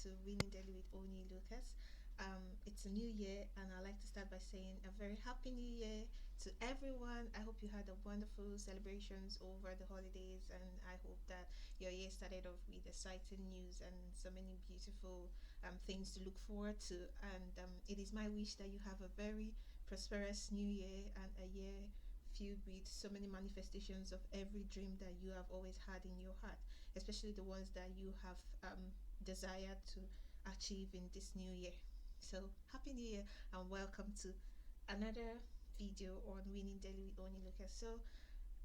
to Winning Daily with Oni Lucas. It's a new year, and I'd like to start by saying a very happy new year to everyone. I hope you had a wonderful celebrations over the holidays, and I hope that your year started off with exciting news and so many beautiful things to look forward to. And it is my wish that you have a very prosperous new year and a year filled with so many manifestations of every dream that you have always had in your heart, especially the ones that you have desired to achieve in this new year. So, Happy New Year and welcome to another video on Winning Daily with Oni Lucas. So,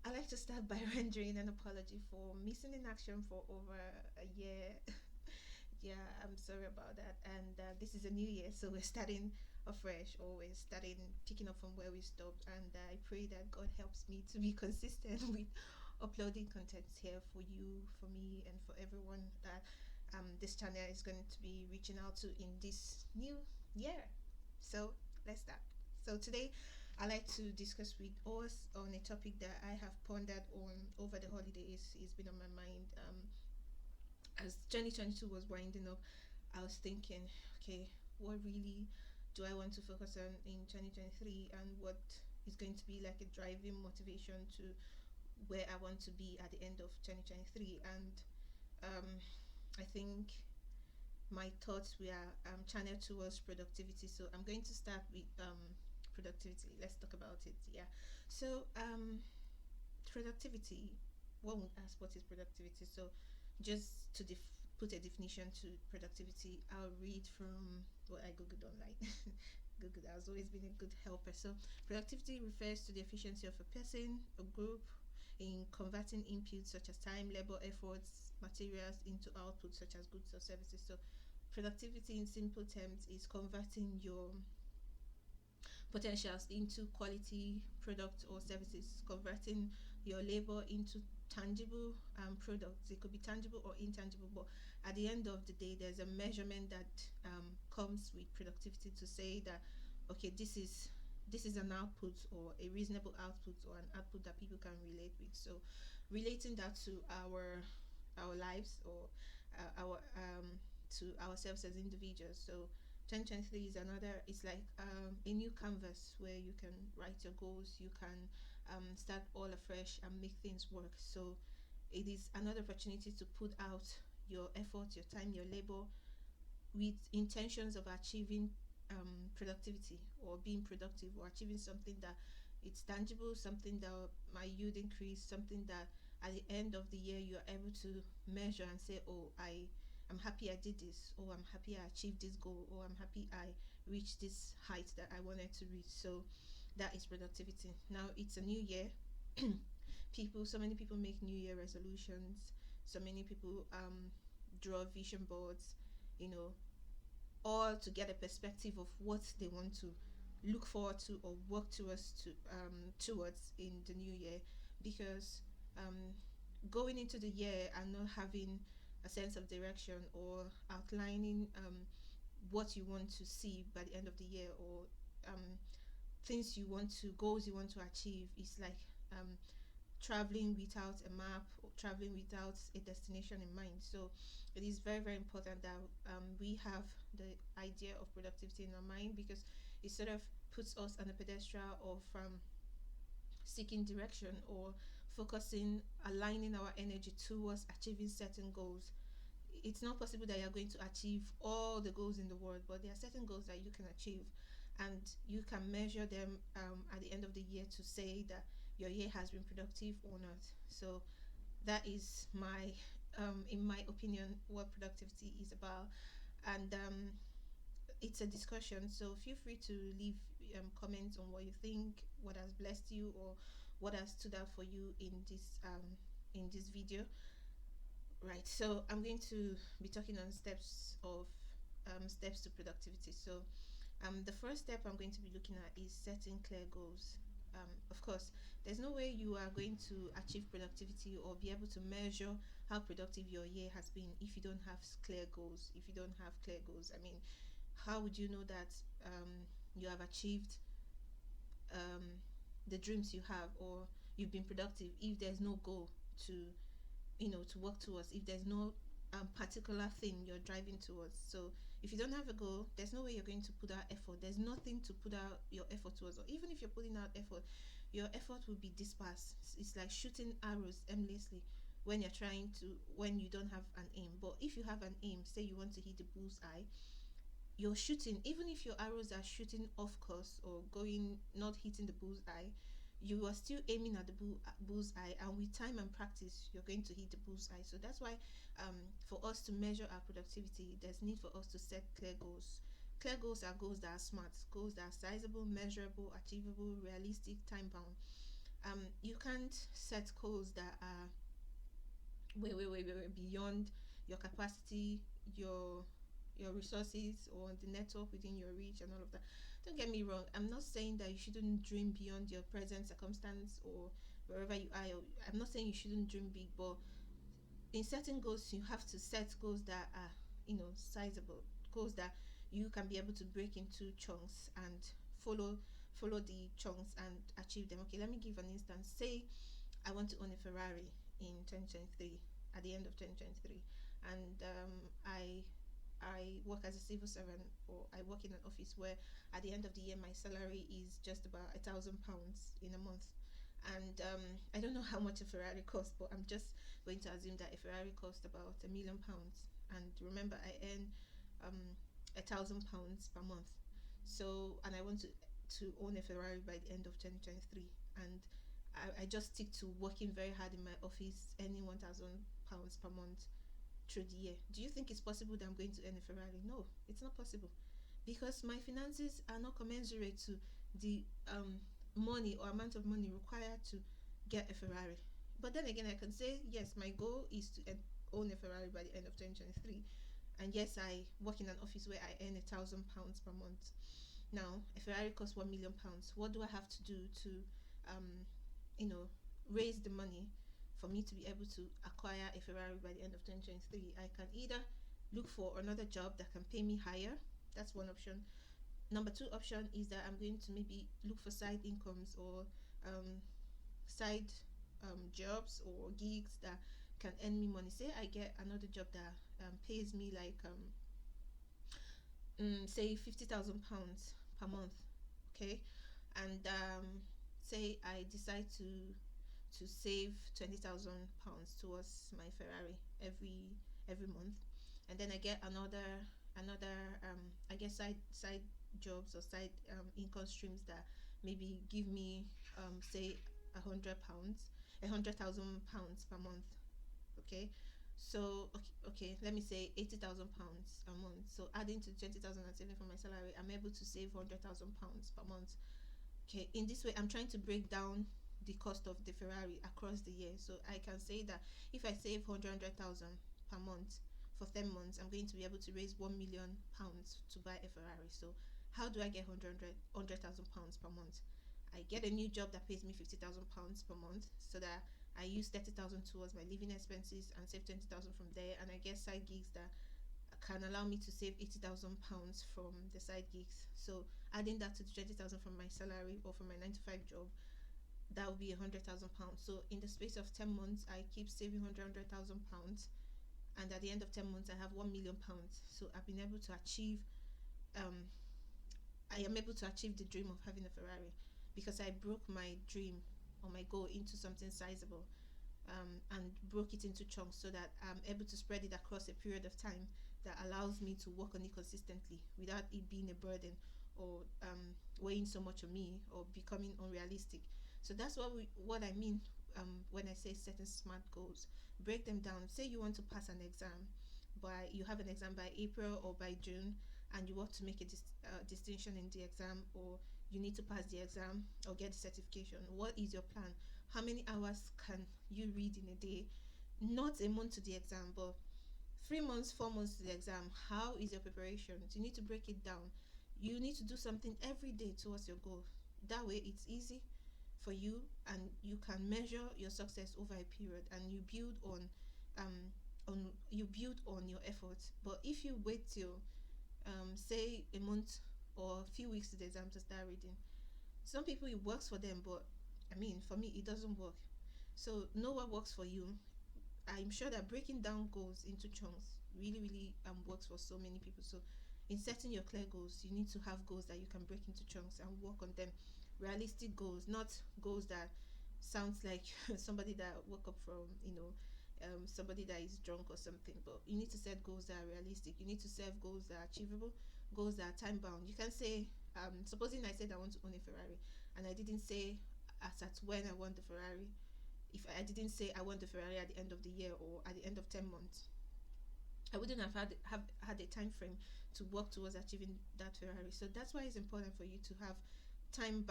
I like to start by rendering an apology for missing in action for over a year. Yeah, I'm sorry about that. And this is a new year, so we're starting afresh, or we're starting picking up from where we stopped. And I pray that God helps me to be consistent with uploading content here for you, for me, and for everyone that this channel is going to be reaching out to in this new year. So let's start. So today I like to discuss with us on a topic that I have pondered on over the holidays. It's been on my mind. As 2022 was winding up, I was thinking, okay, what really do I want to focus on in 2023, and what is going to be like a driving motivation to where I want to be at the end of 2023. And um, I think my thoughts were channeled towards productivity. So I'm going to start with productivity. Let's talk about it. Yeah. So productivity. One would ask, what is productivity? So just to put a definition to productivity, I'll read from what I googled online. Google has always been a good helper. So productivity refers to the efficiency of a person, a group, in converting inputs such as time, labor, efforts, materials into outputs such as goods or services. So productivity in simple terms is converting your potentials into quality products or services, converting your labor into tangible products. It could be tangible or intangible, but at the end of the day, there's a measurement that comes with productivity to say that, okay, this is an output, or a reasonable output, or an output that people can relate with. So relating that to our lives, or our to ourselves as individuals. So 2023 is another, it's like a new canvas where you can write your goals, you can start all afresh and make things work. So it is another opportunity to put out your effort, your time, your labor, with intentions of achieving productivity, or being productive, or achieving something that it's tangible, something that might yield increase, something that at the end of the year you are able to measure and say, oh, I'm happy I did this, or I'm happy I achieved this goal, or I'm happy I reached this height that I wanted to reach. So that is productivity. Now it's a new year. So many people make new year resolutions. So many people draw vision boards, you know, all to get a perspective of what they want to look forward to or work towards in the new year. Because um, going into the year and not having a sense of direction, or outlining what you want to see by the end of the year, or um, goals you want to achieve, is like traveling without a map, or traveling without a destination in mind. So it is very, very important that we have the idea of productivity in our mind, because it sort of puts us on a pedestal of seeking direction, or focusing, aligning our energy towards achieving certain goals. It's not possible that you're going to achieve all the goals in the world, but there are certain goals that you can achieve, and you can measure them at the end of the year to say that your year has been productive or not. So that is in my opinion, what productivity is about. And it's a discussion, so feel free to leave comments on what you think, what has blessed you, or what has stood out for you in this video. Right, so I'm going to be talking on steps to productivity. So the first step I'm going to be looking at is setting clear goals. Of course, there's no way you are going to achieve productivity or be able to measure how productive your year has been if you don't have clear goals. If you don't have clear goals, I mean, how would you know that you have achieved the dreams you have, or you've been productive, if there's no goal to work towards, if there's no particular thing you're driving towards. So if you don't have a goal, there's no way you're going to put out effort. There's nothing to put out your effort towards. Or even if you're putting out effort, your effort will be dispersed. It's like shooting arrows aimlessly when you're trying to, when you don't have an aim. But if you have an aim, say you want to hit the bullseye, you're shooting, even if your arrows are shooting off course or going, not hitting the bullseye, you are still aiming at the bullseye, and with time and practice you're going to hit the bullseye. So that's why for us to measure our productivity, there's need for us to set clear goals. Clear goals are goals that are smart, goals that are sizable, measurable, achievable, realistic, time bound. You can't set goals that are way beyond your capacity, your resources, or the network within your reach and all of that. Don't get me wrong, I'm not saying that you shouldn't dream beyond your present circumstance or wherever you are. I'm not saying you shouldn't dream big, but in setting goals, you have to set goals that are, sizable, goals that you can be able to break into chunks and follow the chunks and achieve them. Okay, let me give an instance. Say I want to own a Ferrari in 2023, at the end of 2023, and I work as a civil servant, or I work in an office where at the end of the year my salary is just about £1,000 in a month. And I don't know how much a Ferrari costs, but I'm just going to assume that a Ferrari costs about £1,000,000. And remember, I earn £1,000 per month. So, and I want to own a Ferrari by the end of 2023. And I just stick to working very hard in my office, earning £1,000 per month through the year. Do you think it's possible that I'm going to earn a Ferrari? No, it's not possible, because my finances are not commensurate to the money or amount of money required to get a Ferrari. But then again, I can say yes, my goal is to own a Ferrari by the end of 2023, and yes, I work in an office where I earn £1,000 per month. Now, a Ferrari costs £1,000,000. What do I have to do to raise the money for me to be able to acquire a Ferrari by the end of 2023? I can either look for another job that can pay me higher. That's one option. Number two option is that I'm going to maybe look for side incomes or side jobs or gigs that can earn me money. Say I get another job that pays me like say £50,000 per month, okay, and say I decide to save £20,000 towards my Ferrari every month, and then I get another I guess side jobs or side income streams that maybe give me say £100,000 per month, okay. So okay, let me say £80,000 a month. So adding to 20,000 and saving from my salary, I'm able to save £100,000 per month. Okay, in this way, I'm trying to break down the cost of the Ferrari across the year. So I can say that if I save 100,000 per month for 10 months, I'm going to be able to raise £1,000,000 to buy a Ferrari. So how do I get £100,000 per month? I get a new job that pays me £50,000 per month, so that I use 30,000 towards my living expenses and save 20,000 from there, and I get side gigs that can allow me to save £80,000 from the side gigs. So adding that to the 20,000 from my salary or from my 9 to 5 job, that would be £100,000. So in the space of 10 months, I keep saving £100,000, and at the end of 10 months, I have £1,000,000. So I've been able to achieve. I am able to achieve the dream of having a Ferrari, because I broke my dream or my goal into something sizable, and broke it into chunks, so that I'm able to spread it across a period of time that allows me to work on it consistently without it being a burden or weighing so much on me or becoming unrealistic. So that's what I mean when I say setting smart goals. Break them down. Say you want to pass an exam, you have an exam by April or by June, and you want to make a distinction in the exam, or you need to pass the exam or get the certification. What is your plan? How many hours can you read in a day? Not a month to the exam, but 3 months, 4 months to the exam. How is your preparation? You need to break it down. You need to do something every day towards your goal. That way it's easy for you, and you can measure your success over a period, and you build on your efforts. But if you wait till say a month or a few weeks to the exam to start reading, some people it works for them, but I mean, for me it doesn't work. So know what works for you, I'm sure that breaking down goals into chunks really works for so many people. So in setting your clear goals, you need to have goals that you can break into chunks and work on them. Realistic goals, not goals that sounds like somebody that woke up from, somebody that is drunk or something. But you need to set goals that are realistic. You need to set goals that are achievable, goals that are time bound. You can say, supposing I said I want to own a Ferrari, and I didn't say as at when I want the Ferrari. If I didn't say I want the Ferrari at the end of the year or at the end of 10 months, I wouldn't have had a time frame to work towards achieving that Ferrari. So that's why it's important for you to have time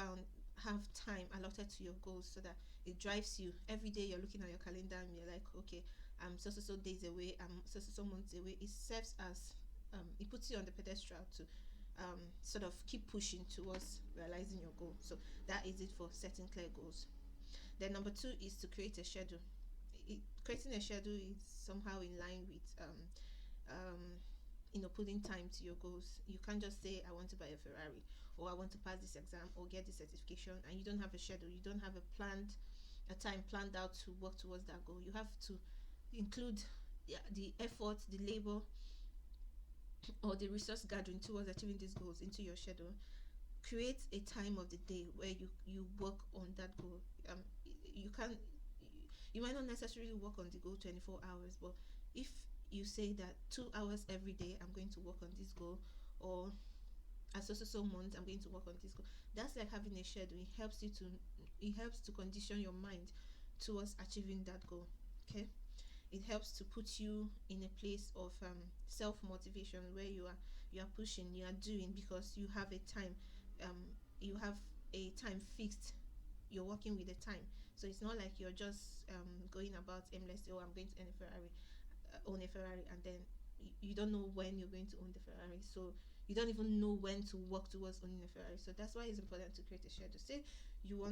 allotted to your goals, so that it drives you. Every day you're looking at your calendar and you're like, okay, I'm so days away, I'm so months away. It serves as it puts you on the pedestal to sort of keep pushing towards realizing your goal. So that is it for setting clear goals. Then number 2 is to create a schedule. Creating a schedule is somehow in line with putting time to your goals. You can't just say I want to buy a Ferrari, or I want to pass this exam or get this certification, and you don't have a schedule. You don't have a time planned out to work towards that goal. You have to include the effort, the labor, or the resource gathering towards achieving these goals into your schedule. Create a time of the day where you work on that goal. You might not necessarily work on the goal 24 hours, but if you say that 2 hours every day I'm going to work on this goal, or at so months I'm going to work on this goal, that's like having a schedule. It helps to condition your mind towards achieving that goal. Okay, it helps to put you in a place of self-motivation, where you are pushing, you are doing, because you have a time fixed. You're working with a time, so it's not like you're just going about aimlessly. Oh, I'm going to own a Ferrari, and then you don't know when you're going to own the Ferrari, so you don't even know when to work towards owning a Ferrari. So that's why it's important to create a schedule. Say you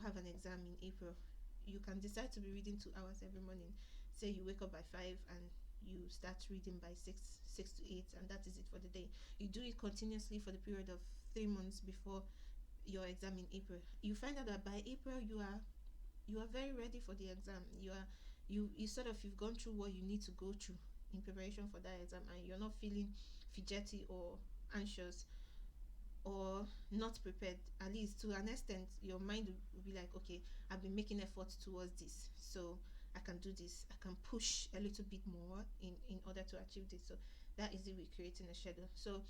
have an exam in April, you can decide to be reading 2 hours every morning. Say you wake up by 5 and you start reading by 6 to 8, and that is it for the day. You do it continuously for the period of 3 months before your exam in April. You find out that by April you are very ready for the exam. You've gone through what you need to go through in preparation for that exam, and you're not feeling fidgety or anxious or not prepared. At least to an extent, your mind will be like, okay, I've been making efforts towards this, so I can do this. I can push a little bit more in order to achieve this. So that is it with creating a schedule. So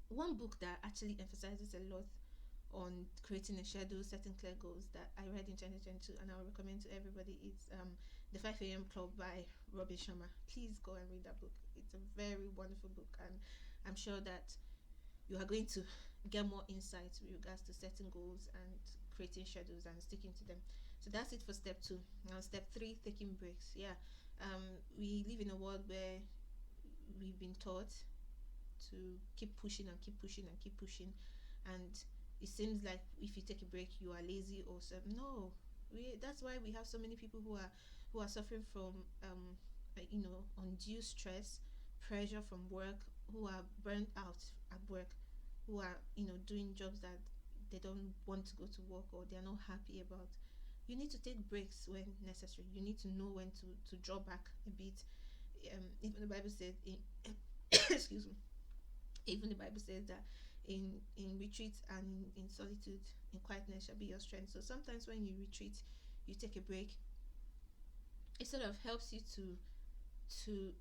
one book that actually emphasizes a lot on creating a schedule, setting clear goals, that I read in 2022 and I will recommend to everybody, is The 5 a.m. Club by SHARMA. Please go and read that book. It's a very wonderful book, and I'm sure that you are going to get more insights with regards to setting goals and creating schedules and sticking to them. So that's it for step 2. Now step 3, taking breaks. We live in a world where we've been taught to keep pushing and keep pushing and keep pushing, and it seems like if you take a break you are lazy or something. No, that's why we have so many people who are suffering from undue stress, pressure from work, who are burnt out at work, who are doing jobs that they don't want to go to work or they're not happy about. You need to take breaks when necessary. You need to know when to draw back a bit. Even the Bible says excuse me. Even the Bible says that in retreat and in solitude, in quietness shall be your strength. So sometimes when you retreat, you take a break, it sort of helps you to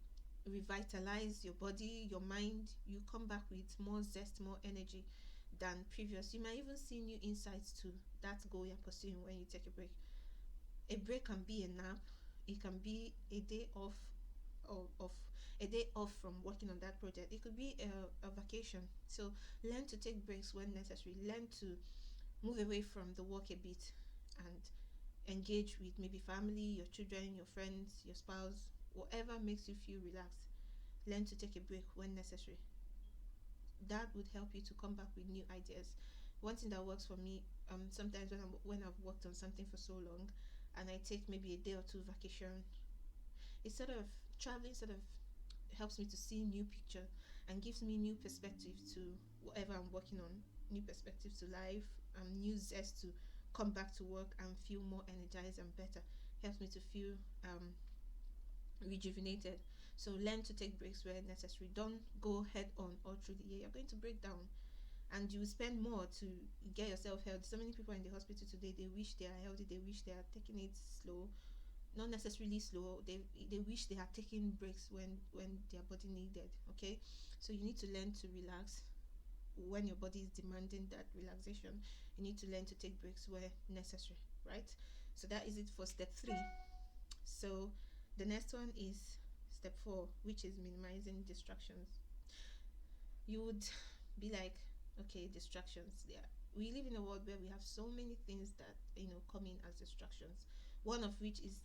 revitalize your body, your mind. You come back with more zest, more energy than previous. You might even see new insights to that goal you're pursuing when you take a break. A break can be a nap. It can be a day off from working on that project. It could be a vacation. So learn to take breaks when necessary. Learn to move away from the work a bit and engage with maybe family, your children, your friends, your spouse, whatever makes you feel relaxed. Learn to take a break when necessary. That would help you to come back with new ideas. One thing that works for me, sometimes when I've worked on something for so long and I take maybe a day or two vacation, it's sort of traveling sort of helps me to see new picture and gives me new perspective to whatever I'm working on, new perspective to life, new zest to come back to work and feel more energized and better. helps me to feel rejuvenated. So learn to take breaks where necessary. Don't go head on all through the year. You're going to break down, and you spend more to get yourself healthy. So many people in the hospital today, they wish they are healthy, they wish they are taking it slow, not necessarily slow. They wish they are taking breaks when their body needed. Okay, so you need to learn to relax when your body is demanding that relaxation. You need to learn to take breaks where necessary, right? So that is it for step 3. So the next one is step 4, which is minimizing distractions. You would be like, okay, distractions. Yeah, we live in a world where we have so many things that come in as distractions. One of which is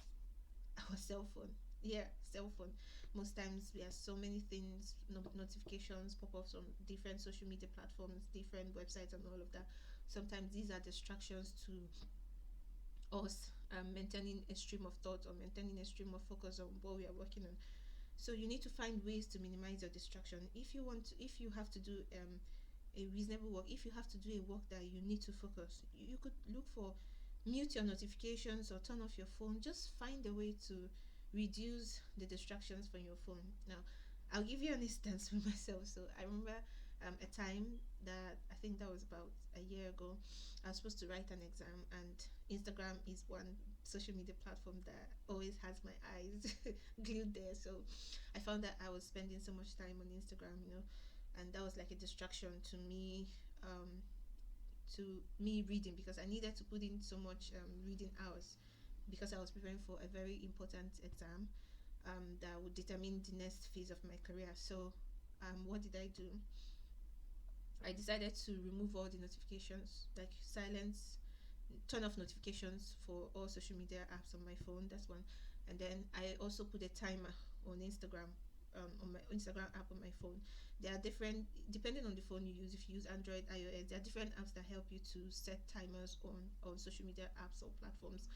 our cell phone. Yeah, cell phone. Most times we have so many things, notifications pop up from different social media platforms, different websites, and all of that. Sometimes these are distractions to us maintaining a stream of thought or maintaining a stream of focus on what we are working on. So you need to find ways to minimize your distraction. If you have to do a reasonable work, if you have to do a work that you need to focus, you could look for mute your notifications or turn off your phone. Just find a way to reduce the distractions from your phone. Now, I'll give you an instance for myself. So I remember a time that I think that was about a year ago. I was supposed to write an exam, and Instagram is one social media platform that always has my eyes glued there. So I found that I was spending so much time on Instagram, and that was like a distraction to me. Reading, because I needed to put in so much reading hours, because I was preparing for a very important exam that would determine the next phase of my career. So what did I do? I decided to remove all the notifications, like silence, turn off notifications for all social media apps on my phone. That's one. And then I also put a timer on Instagram, on my Instagram app on my phone. There are different, depending on the phone you use. If you use Android, iOS, there are different apps that help you to set timers on social media apps or platforms,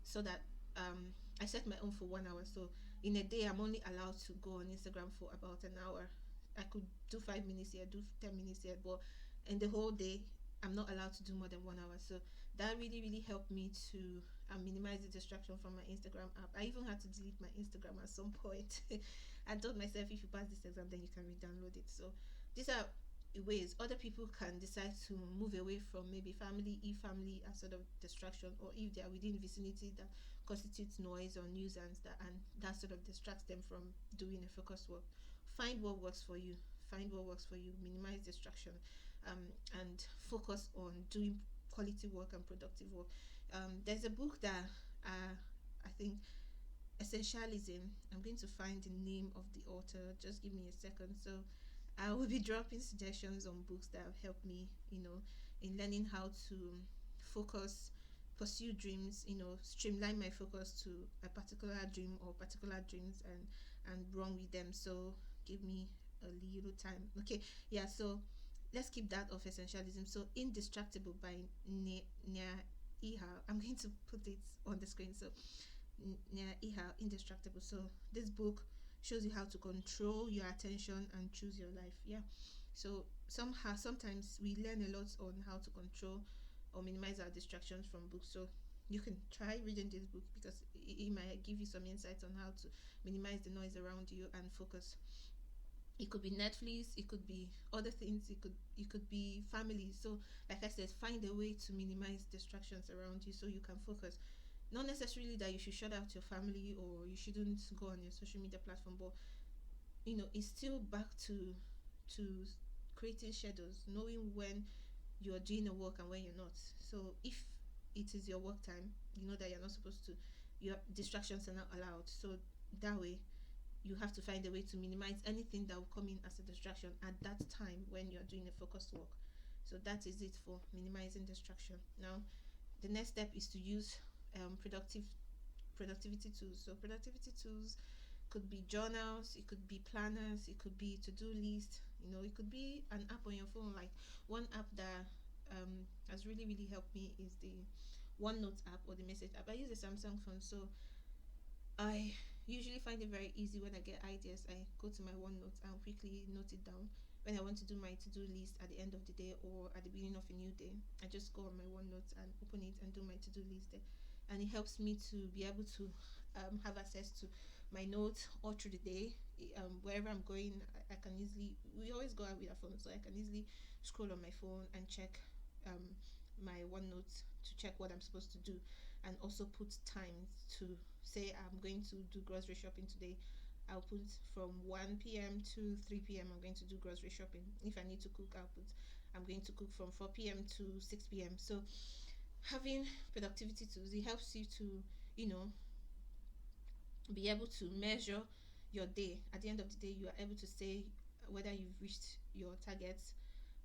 so that I set my own for 1 hour. So in a day, I'm only allowed to go on Instagram for about an hour. I could do 5 minutes here, do 10 minutes here, but in the whole day, I'm not allowed to do more than 1 hour. So that really, really helped me to minimize the distraction from my Instagram app. I even had to delete my Instagram at some point. I told myself, if you pass this exam, then you can re-download it. So these are ways other people can decide to move away from maybe family, if family are sort of distraction, or if they are within vicinity that constitutes noise or nuisance, and that sort of distracts them from doing a focused work. Find what works for you. Minimize distraction, and focus on doing quality work and productive work. There's a book that I think, Essentialism. I'm going to find the name of the author. Just give me a second. So I will be dropping suggestions on books that have helped me, in learning how to focus, pursue dreams, streamline my focus to a particular dream or particular dreams, and run with them. So give me a little time. Okay, yeah. So let's keep that of Essentialism. So Indistractable by Nia Ihal. I'm going to put it on the screen. So Nia Ihal, Indistractable. So this book shows you how to control your attention and choose your life. Yeah. So sometimes we learn a lot on how to control or minimize our distractions from books. So you can try reading this book, because it might give you some insights on how to minimize the noise around you and focus. It could be Netflix, it could be other things, it could be family. So like I said, find a way to minimize distractions around you so you can focus. Not necessarily that you should shut out your family or you shouldn't go on your social media platform, but it's still back to creating schedules, knowing when you're doing a work and when you're not. So if it is your work time, you know that you're not supposed to, your distractions are not allowed. So that way you have to find a way to minimize anything that will come in as a distraction at that time when you're doing a focused work. So that is it for minimizing distraction. Now the next step is to use productivity tools. So productivity tools could be journals, it could be planners, it could be to-do list, it could be an app on your phone. Like one app that has really, really helped me is the OneNote app or the message app. I use a Samsung phone, so I usually find it very easy. When I get ideas, I go to my OneNote and quickly note it down. When I want to do my to-do list at the end of the day or at the beginning of a new day, I just go on my OneNote and open it and do my to-do list there. and it helps me to be able to have access to my notes all through the day. Wherever I'm going, I can easily, we always go out with our phone, so I can easily scroll on my phone and check my OneNote to check what I'm supposed to do, and also put time to say I'm going to do grocery shopping today. I'll put from 1 p.m. to 3 p.m. I'm going to do grocery shopping. If I need to cook, I'll put I'm going to cook from 4 p.m. to 6 p.m. So having productivity tools, it helps you to, you know, be able to measure your day. At the end of the day, you are able to say whether you've reached your targets,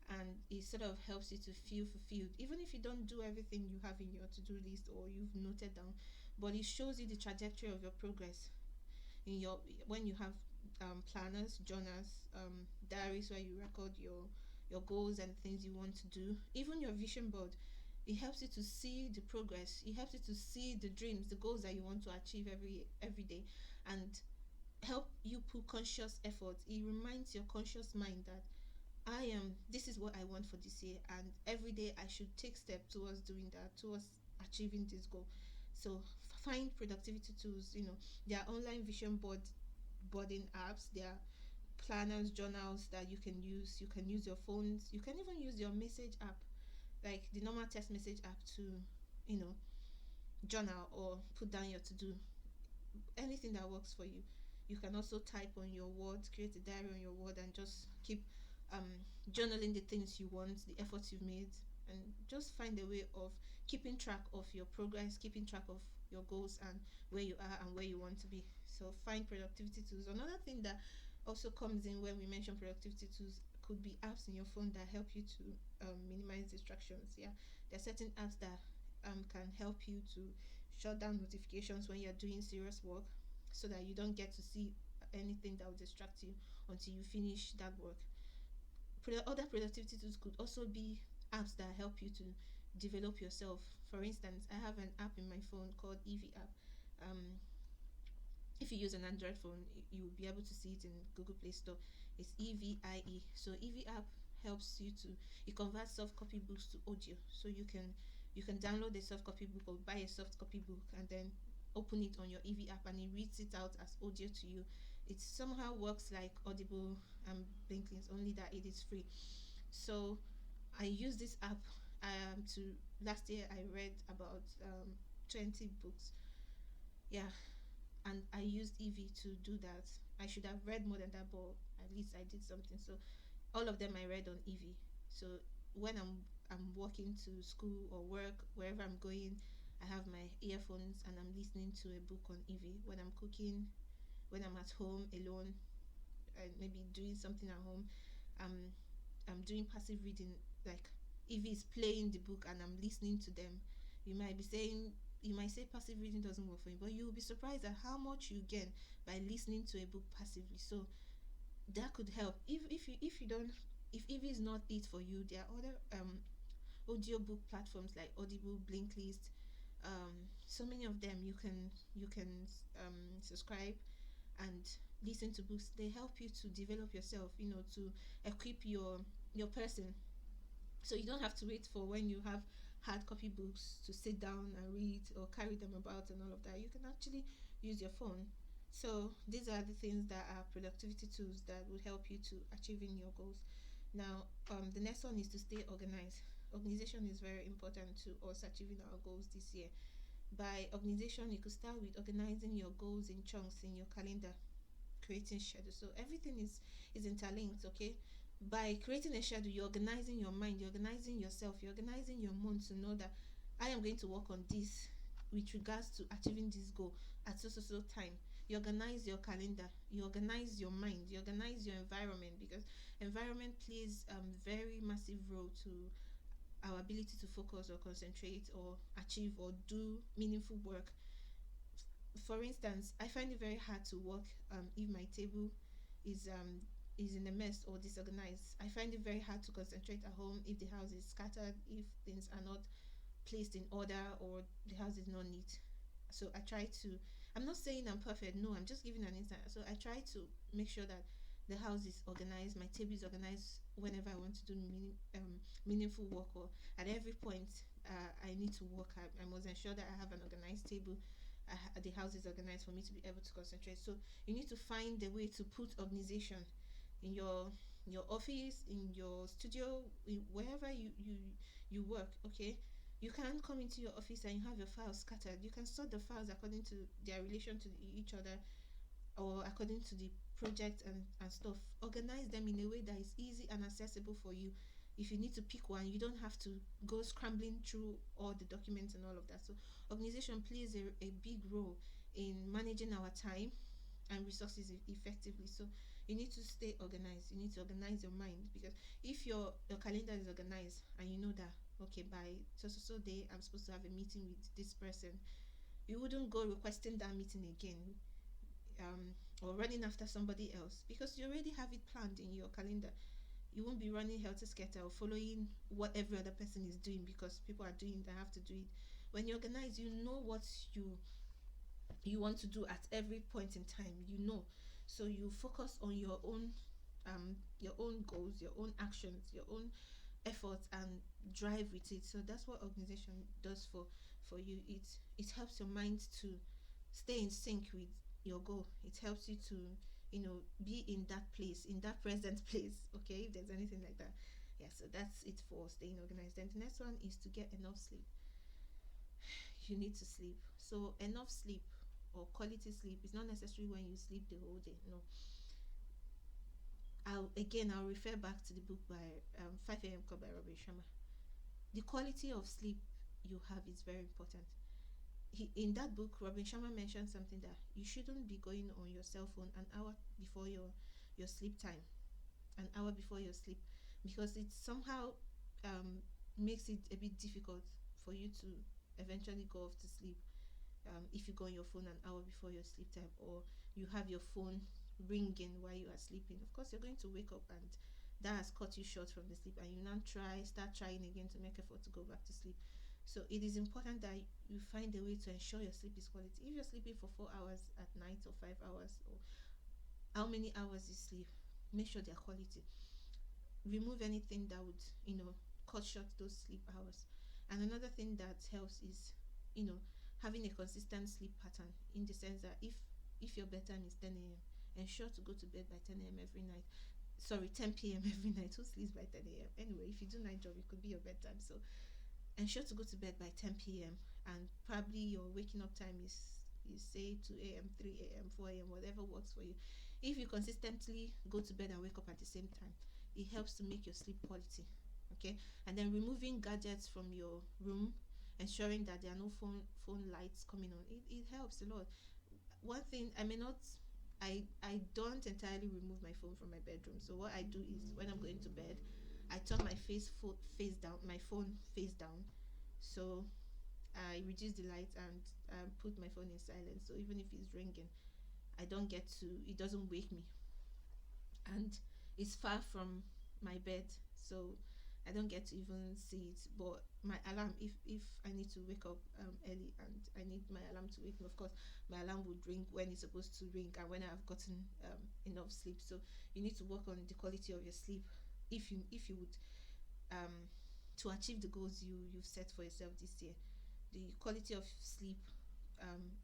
and it sort of helps you to feel fulfilled, even if you don't do everything you have in your to-do list or you've noted down. But it shows you the trajectory of your progress in your, when you have planners, journals, diaries where you record your goals and things you want to do, even your vision board. It helps you to see the progress. It helps you to see the dreams, the goals that you want to achieve every day, and help you put conscious effort. It reminds your conscious mind that this is what I want for this year, and every day I should take steps towards doing that, towards achieving this goal. So find productivity tools. There are online vision boarding apps. There are planners, journals that you can use. You can use your phones. You can even use your message app, like the normal text message app, to you know journal or put down your to do, anything that works for you. You can also type on your words, create a diary on your word, and just keep journaling the things you want, the efforts you've made, and just find a way of keeping track of your progress, keeping track of your goals and where you are and where you want to be. So find productivity tools. Another thing that also comes in when we mention productivity tools could be apps in your phone that help you to minimize distractions. Yeah, there are certain apps that can help you to shut down notifications when you're doing serious work, so that you don't get to see anything that will distract you until you finish that work. Other productivity tools could also be apps that help you to develop yourself. For instance, I have an app in my phone called EV app. If you use an Android phone, you will be able to see it in Google Play Store. It's EVIE. So EV app helps you to, it converts soft copy books to audio. So you can download a soft copy book or buy a soft copy book and then open it on your EV app, and it reads it out as audio to you. It somehow works like Audible and Blinklinks, only that it is free. So I use this app to last year I read about 20 books. Yeah, and I used EV to do that. I should have read more than that, but at least I did something. So all of them I read on EV. So when I'm walking to school or work, wherever I'm going, I have my earphones and I'm listening to a book on EV. When I'm cooking, when I'm at home alone, maybe doing something at home, I'm doing passive reading. Like EV is playing the book and I'm listening to them. You might say passive reading doesn't work for you, but you will be surprised at how much you gain by listening to a book passively. So that could help. If you don't, if EV is not it for you, there are other audiobook platforms like Audible, Blinkist. So many of them you can subscribe and listen to books. They help you to develop yourself, to equip your person. So you don't have to wait for when you have hard copy books to sit down and read or carry them about and all of that. You can actually use your phone. So these are the things that are productivity tools that will help you to achieving your goals. Now, the next one is to stay organized. Organization is very important to us achieving our goals this year. By organization, you could start with organizing your goals in chunks in your calendar, creating schedules. So everything is interlinked, okay? By creating a schedule, you're organizing your mind, you're organizing yourself, you're organizing your month to know that I am going to work on this with regards to achieving this goal at so time. You organize your calendar, you organize your mind, you organize your environment, because environment plays very massive role to our ability to focus or concentrate or achieve or do meaningful work. For instance, I find it very hard to work if my table is in a mess or disorganized. I find it very hard to concentrate at home if the house is scattered, if things are not placed in order, or the house is not neat. So I'm not saying I'm perfect, no, I'm just giving an instance. So I try to make sure that the house is organized, my table is organized whenever I want to do meaningful work, or at every point I need to work. I must ensure that I have an organized table. The house is organized for me to be able to concentrate. So you need to find a way to put organization in your office, in your studio, wherever you work. Okay, you can't come into your office and you have your files scattered. You can sort the files according to their relation to each other, or according to the project and stuff. Organize them in a way that is easy and accessible for you. If you need to pick one, you don't have to go scrambling through all the documents and all of that. So organization plays a big role in managing our time and resources effectively. So you need to stay organized. You need to organize your mind, because if your calendar is organized and you know that, okay, by so day I'm supposed to have a meeting with this person, you wouldn't go requesting that meeting again, or running after somebody else, because you already have it planned in your calendar. You won't be running helter skelter or following what every other person is doing because people are doing it, I have to do it. When you organize, you know what you want to do at every point in time, you know. So you focus on your own goals, your own actions, your own efforts, and drive with it. So that's what organization does for you. It helps your mind to stay in sync with your goal. It helps you to, be in that place, in that present place. Okay, if there's anything like that. Yeah, so that's it for staying organized. Then the next one is to get enough sleep. You need to sleep. So enough sleep or quality sleep is not necessarily when you sleep the whole day. No. I'll refer back to the book by 5 a.m. Club by Robin Sharma. The quality of sleep you have is very important. In that book, Robin Sharma mentioned something that you shouldn't be going on your cell phone an hour before your sleep time, an hour before your sleep, because it somehow makes it a bit difficult for you to eventually go off to sleep. If you go on your phone an hour before your sleep time, or you have your phone ringing while you are sleeping, of course you're going to wake up and that has cut you short from the sleep, and you now start trying again to make effort to go back to sleep. So it is important that you find a way to ensure your sleep is quality. If you're sleeping for 4 hours at night or 5 hours, or how many hours you sleep, make sure they're quality. Remove anything that would cut short those sleep hours. And another thing that helps is having a consistent sleep pattern, in the sense that if your bedtime is 10 a.m., ensure to go to bed by 10 a.m. every night. Sorry, 10 p.m. every night. Who sleeps by 10 a.m.? Anyway, if you do night job, it could be your bedtime. So ensure to go to bed by 10 p.m. and probably your waking up time is say 2 a.m., 3 a.m., 4 a.m., whatever works for you. If you consistently go to bed and wake up at the same time, it helps to make your sleep quality. Okay, and then removing gadgets from your room, ensuring that there are no phone lights coming on. It helps a lot. One thing, I don't entirely remove my phone from my bedroom. So what I do is, when I'm going to bed, I turn my phone face down. So I reduce the light and put my phone in silence. So even if it's ringing, it doesn't wake me. And it's far from my bed, so I don't get to even see it. But my alarm, if I need to wake up early and I need my alarm to wake me, of course my alarm would ring when it's supposed to ring and when I've gotten enough sleep. So you need to work on the quality of your sleep if you would to achieve the goals you've set for yourself this year. The quality of sleep,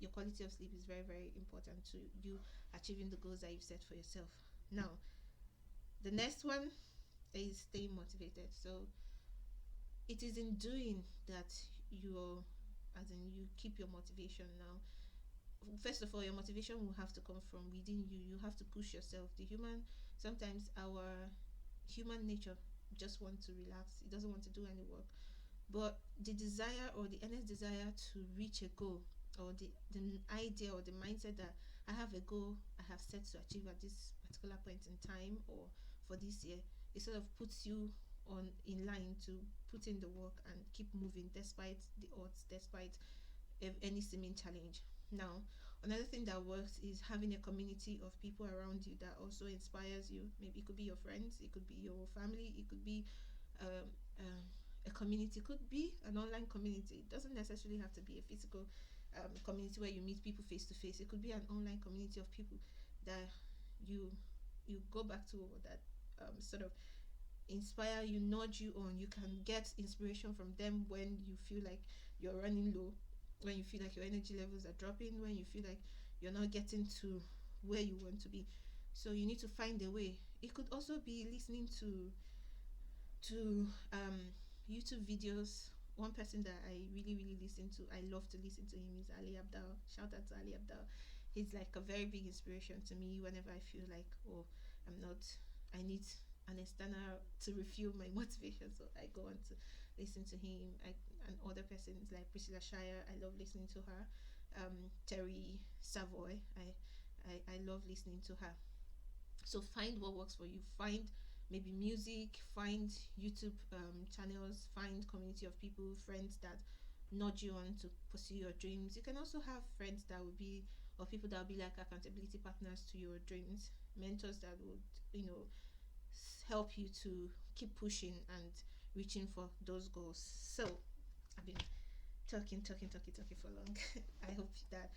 your quality of sleep is very, very important to you achieving the goals that you've set for yourself. Now, the next one is staying motivated. So it is in doing that you keep your motivation. Now, first of all, your motivation will have to come from within you. You have to push yourself. Sometimes our human nature just wants to relax. It doesn't want to do any work. But the desire, or the earnest desire to reach a goal, or the idea or the mindset that I have a goal I have set to achieve at this particular point in time or for this year, it sort of puts you in line to put in the work and keep moving despite the odds, despite any seeming challenge. Now, another thing that works is having a community of people around you that also inspires you. Maybe it could be your friends, it could be your family, it could be a community, it could be an online community. It doesn't necessarily have to be a physical community where you meet people face to face. It could be an online community of people that you go back to, or that sort of inspire you, nudge you on. You can get inspiration from them when you feel like you're running low, when you feel like your energy levels are dropping, when you feel like you're not getting to where you want to be. So you need to find a way. It could also be listening to YouTube videos. One person that I really really listen to, I love to listen to him, is Ali Abdal. Shout out to Ali Abdal. He's like a very big inspiration to me whenever I feel like, oh, I'm not, I need an external to refuel my motivation. So I go on to listen to him. And other persons like Priscilla Shire, I love listening to her. Terry Savoy, I love listening to her. So find what works for you. Find maybe music, find YouTube channels, find community of people, friends that nudge you on to pursue your dreams. You can also have friends that will be, or people that will be like accountability partners to your dreams, mentors that would, help you to keep pushing and reaching for those goals. So I've been talking for long. I hope that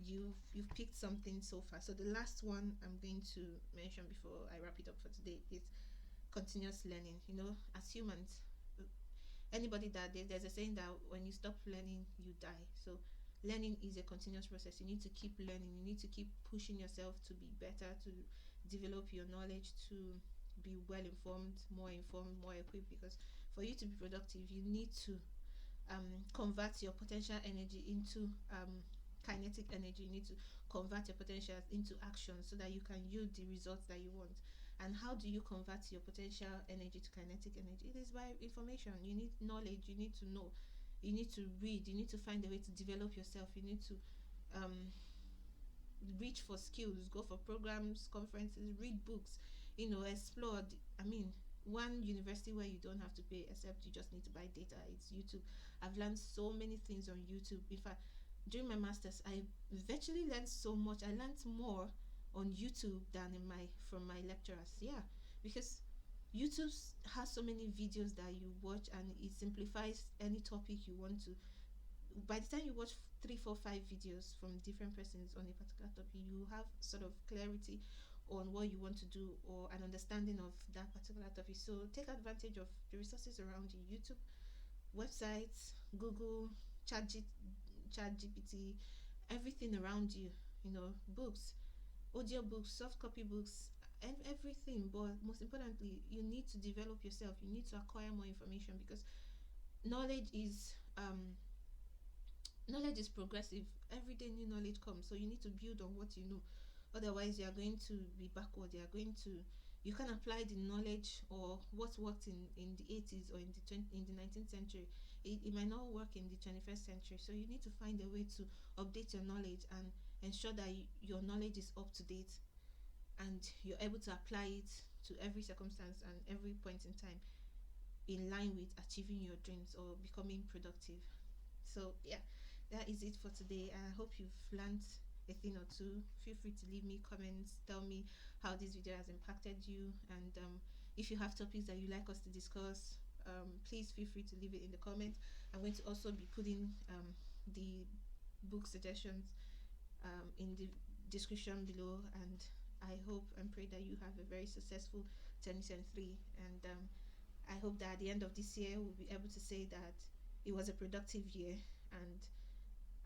you've picked something so far. So the last one I'm going to mention before I wrap it up for today is continuous learning. As humans, anybody that there's a saying that when you stop learning, you die. So learning is a continuous process. You need to keep learning. You need to keep pushing yourself to be better, to develop your knowledge, to be well informed, more equipped. Because for you to be productive, you need to convert your potential energy into kinetic energy. You need to convert your potential into action so that you can yield the results that you want. And how do you convert your potential energy to kinetic energy? It is by information. You need knowledge. You need to know. You need to read. You need to find a way to develop yourself. You need to reach for skills, go for programs, conferences, read books, explore. One university where you don't have to pay, except you just need to buy data, it's YouTube. I've learned so many things on YouTube. In fact, during my masters, I virtually learned so much. I learned more on YouTube than from my lecturers. Yeah, because YouTube has so many videos that you watch, and it simplifies any topic you want to. By the time you watch 3, 4, 5 videos from different persons on a particular topic, you have sort of clarity on what you want to do, or an understanding of that particular topic. So take advantage of the resources around you: YouTube, websites, Google, ChatGPT, everything around you. Books, audio books, soft copy books, and everything. But most importantly, you need to develop yourself. You need to acquire more information, because knowledge is progressive. Every day new knowledge comes, so you need to build on what you know. Otherwise, you are going to be backward. You can apply the knowledge or what worked in the 80s or in the 19th century. It might not work in the 21st century. So you need to find a way to update your knowledge and ensure that your knowledge is up to date, and you're able to apply it to every circumstance and every point in time, in line with achieving your dreams or becoming productive. So yeah, that is it for today. I hope you've learned a thing or two. Feel free to leave me comments, tell me how this video has impacted you, and if you have topics that you like us to discuss, please feel free to leave it in the comments. I'm going to also be putting the book suggestions in the description below, and I hope and pray that you have a very successful 2023, and I hope that at the end of this year we'll be able to say that it was a productive year, and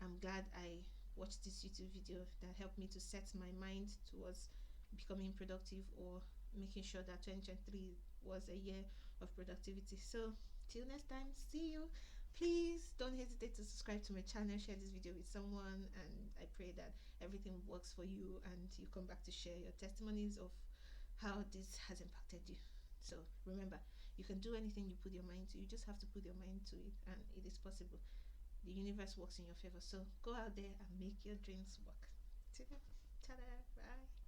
I'm glad I watched this YouTube video that helped me to set my mind towards becoming productive, or making sure that 2023 was a year of productivity. So till next time, see you. Please don't hesitate to subscribe to my channel, share this video with someone, and I pray that everything works for you and you come back to share your testimonies of how this has impacted you. So remember, you can do anything you put your mind to. You just have to put your mind to it, and it is possible. The universe works in your favor. So go out there and make your dreams work. Ta-da, bye.